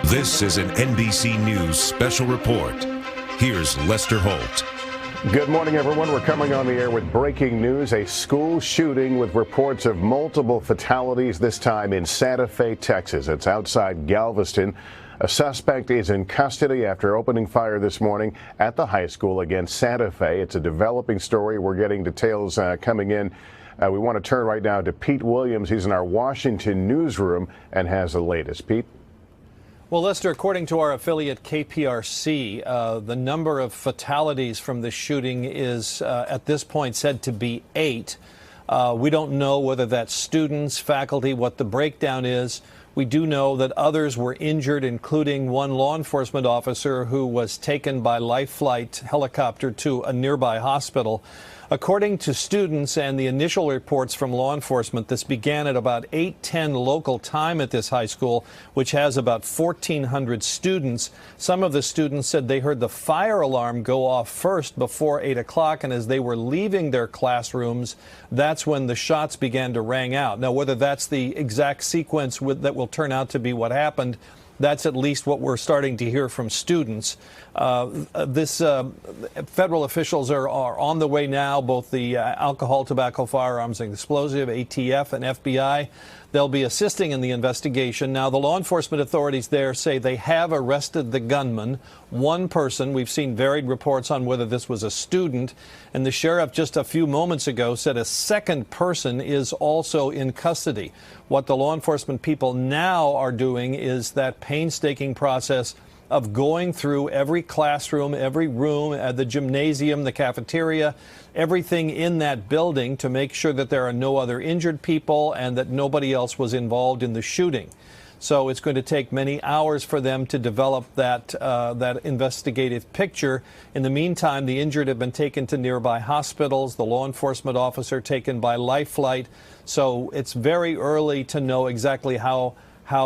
This is an NBC News Special Report. Here's Lester Holt. Good morning, everyone. We're coming on the air with breaking news. A school shooting with reports of multiple fatalities, this time in Santa Fe, Texas. It's outside Galveston. A suspect is in custody after opening fire this morning at the high school against Santa Fe. It's a developing story. We're getting details coming in. We want to turn right now to Pete Williams. He's in our Washington newsroom and has the latest. Pete? Well, Lester, according to our affiliate KPRC, the number of fatalities from this shooting is at this point said to be 8. We don't know whether that's students, faculty, what the breakdown is. We do know that others were injured, including one law enforcement officer who was taken by life flight helicopter to a nearby hospital. According to students and the initial reports from law enforcement, this began at about 8:10 local time at this high school, which has about 1,400 students. Some of the students said they heard the fire alarm go off first before 8 o'clock, and as they were leaving their classrooms, that's when the shots began to ring out. Now, whether that's the exact sequence that will turn out to be what happened, that's at least what we're starting to hear from students. Federal officials are on the way now, both the alcohol, tobacco, firearms, and explosive, ATF, and FBI. They'll be assisting in the investigation. Now, the law enforcement authorities there say they have arrested the gunman. One person, we've seen varied reports on whether this was a student, and the sheriff just a few moments ago said a second person is also in custody. What the law enforcement people now are doing is that painstaking process of going through every classroom, every room, the gymnasium, the cafeteria, everything in that building to make sure that there are no other injured people and that nobody else was involved in the shooting. So it's going to take many hours for them to develop that investigative picture. In the meantime, the injured have been taken to nearby hospitals, the law enforcement officer taken by life flight. So it's very early to know exactly how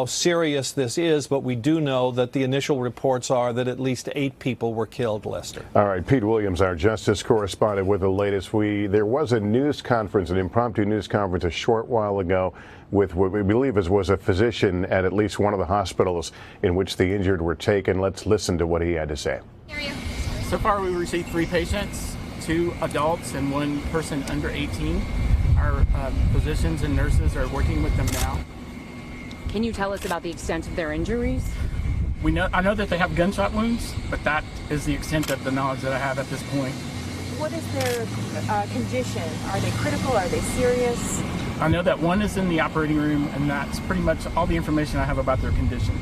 serious this is, but we do know that the initial reports are that at least 8 people were killed, Lester. All right, Pete Williams, our justice correspondent, with the latest. There was a news conference, an impromptu news conference a short while ago with what we believe was a physician at least one of the hospitals in which the injured were taken. Let's listen to what he had to say. So far, we received 3 patients, 2 adults and 1 person under 18. Our physicians and nurses are working with them now. Can you tell us about the extent of their injuries? I know that they have gunshot wounds, but that is the extent of the knowledge that I have at this point. What is their condition? Are they critical? Are they serious? I know that 1 is in the operating room, and that's pretty much all the information I have about their condition.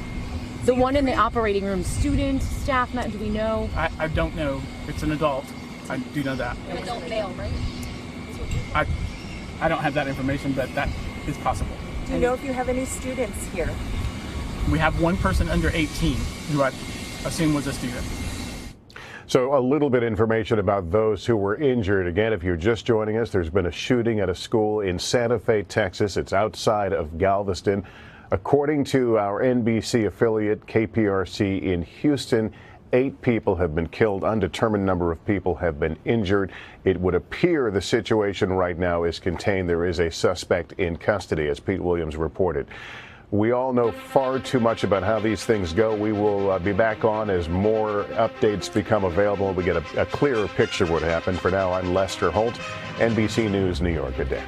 The one in the operating room, student, staff, do we know? I don't know. It's an adult. I do know that. An adult male, right? I don't have that information, but that is possible. Do you know if you have any students here? We have 1 person under 18 who I assume was a student. So a little bit of information about those who were injured. Again, if you're just joining us, there's been a shooting at a school in Santa Fe, Texas. It's outside of Galveston. According to our NBC affiliate, KPRC in Houston, 8 people have been killed. Undetermined number of people have been injured. It would appear the situation right now is contained. There is a suspect in custody, as Pete Williams reported. We all know far too much about how these things go. We will be back on as more updates become available and we get a clearer picture of what happened. For now, I'm Lester Holt, NBC News, New York. Good day.